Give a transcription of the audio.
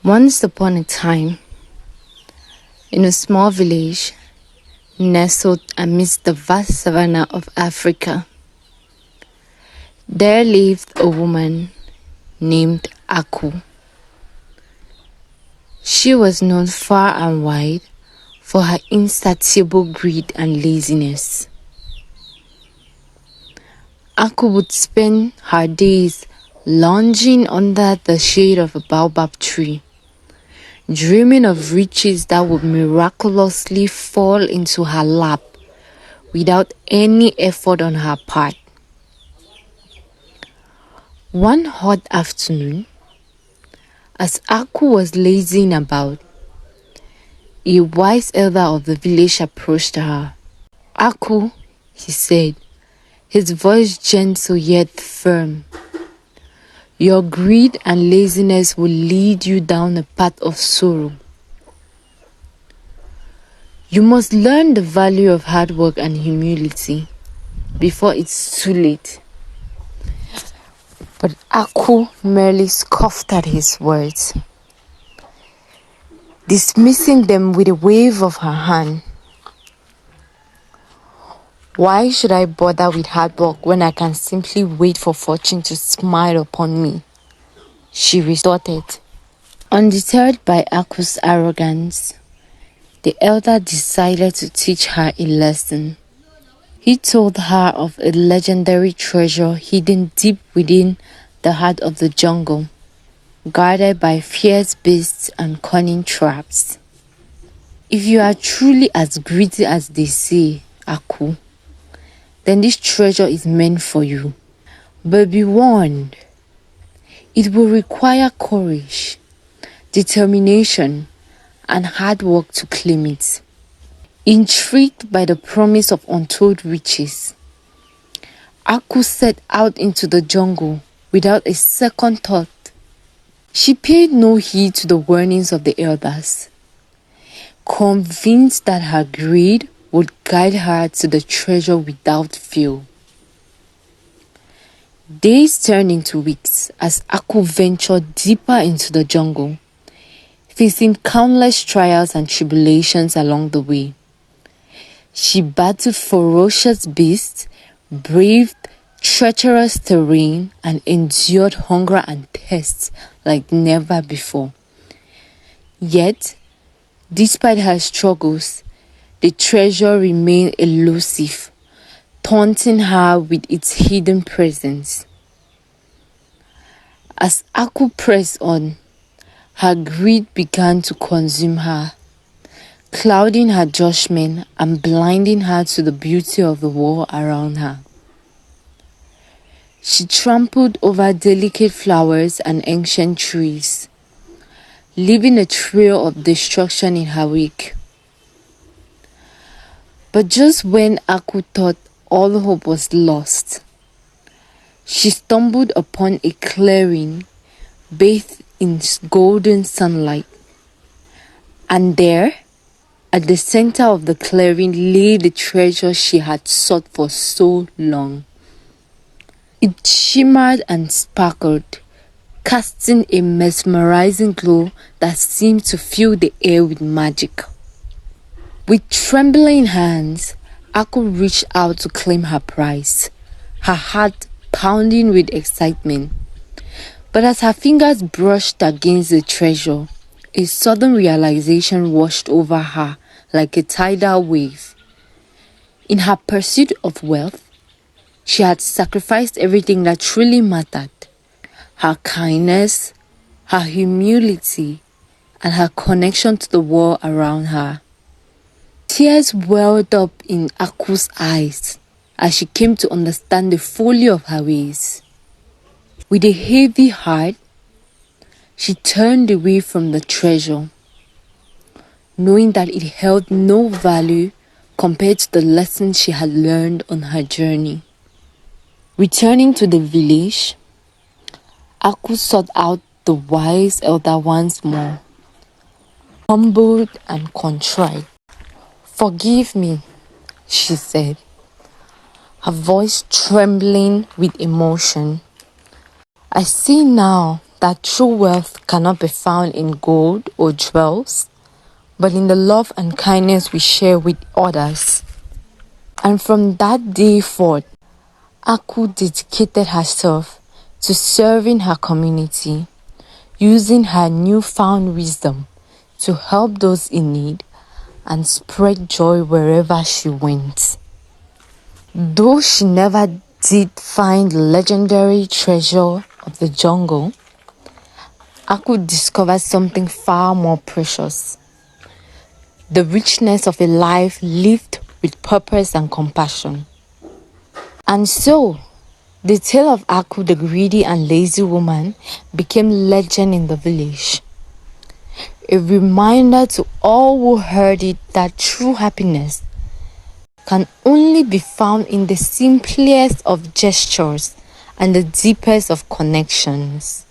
Once upon a time, in a small village nestled amidst the vast savanna of Africa, there lived a woman named Aku. She was known far and wide for her insatiable greed and laziness. Aku would spend her days lounging under the shade of a baobab tree, dreaming of riches that would miraculously fall into her lap without any effort on her part. One hot afternoon, as Aku was lazing about, a wise elder of the village approached her. "Aku," he said, his voice gentle yet firm, "your greed and laziness will lead you down a path of sorrow. You must learn the value of hard work and humility before it's too late." But Aku merely scoffed at his words, dismissing them with a wave of her hand. "Why should I bother with hard work when I can simply wait for fortune to smile upon me?" she retorted. Undeterred by Aku's arrogance, the elder decided to teach her a lesson. He told her of a legendary treasure hidden deep within the heart of the jungle, guarded by fierce beasts and cunning traps. "If you are truly as greedy as they say, Aku, then this treasure is meant for you. But be warned, it will require courage, determination, and hard work to claim it." Intrigued by the promise of untold riches, Aku set out into the jungle without a second thought. She paid no heed to the warnings of the elders, convinced that her greed would guide her to the treasure without fail. Days turned into weeks as Aku ventured deeper into the jungle, facing countless trials and tribulations along the way. She battled ferocious beasts, braved treacherous terrain, and endured hunger and thirst like never before. Yet, despite her struggles, the treasure remained elusive, taunting her with its hidden presence. As Aku pressed on, her greed began to consume her, clouding her judgment and blinding her to the beauty of the world around her. She trampled over delicate flowers and ancient trees, leaving a trail of destruction in her wake. But just when Aku thought all hope was lost, she stumbled upon a clearing bathed in golden sunlight. And there, at the center of the clearing, lay the treasure she had sought for so long. It shimmered and sparkled, casting a mesmerizing glow that seemed to fill the air with magic. With trembling hands, Aku reached out to claim her prize, her heart pounding with excitement. But as her fingers brushed against the treasure, a sudden realization washed over her like a tidal wave. In her pursuit of wealth, she had sacrificed everything that truly mattered: her kindness, her humility, and her connection to the world around her. Tears welled up in Aku's eyes as she came to understand the folly of her ways. With a heavy heart, she turned away from the treasure, knowing that it held no value compared to the lessons she had learned on her journey. Returning to the village, Aku sought out the wise elder once more, humbled and contrite. "Forgive me," she said, her voice trembling with emotion. "I see now that true wealth cannot be found in gold or jewels, but in the love and kindness we share with others. And from that day forth, Aku dedicated herself to serving her community, using her newfound wisdom to help those in need and spread joy wherever she went. Though she never did find the legendary treasure of the jungle, Aku discovered something far more precious: the richness of a life lived with purpose and compassion. And so, the tale of Aku, the greedy and lazy woman, became legend in the village. A reminder to all who heard it that true happiness can only be found in the simplest of gestures and the deepest of connections.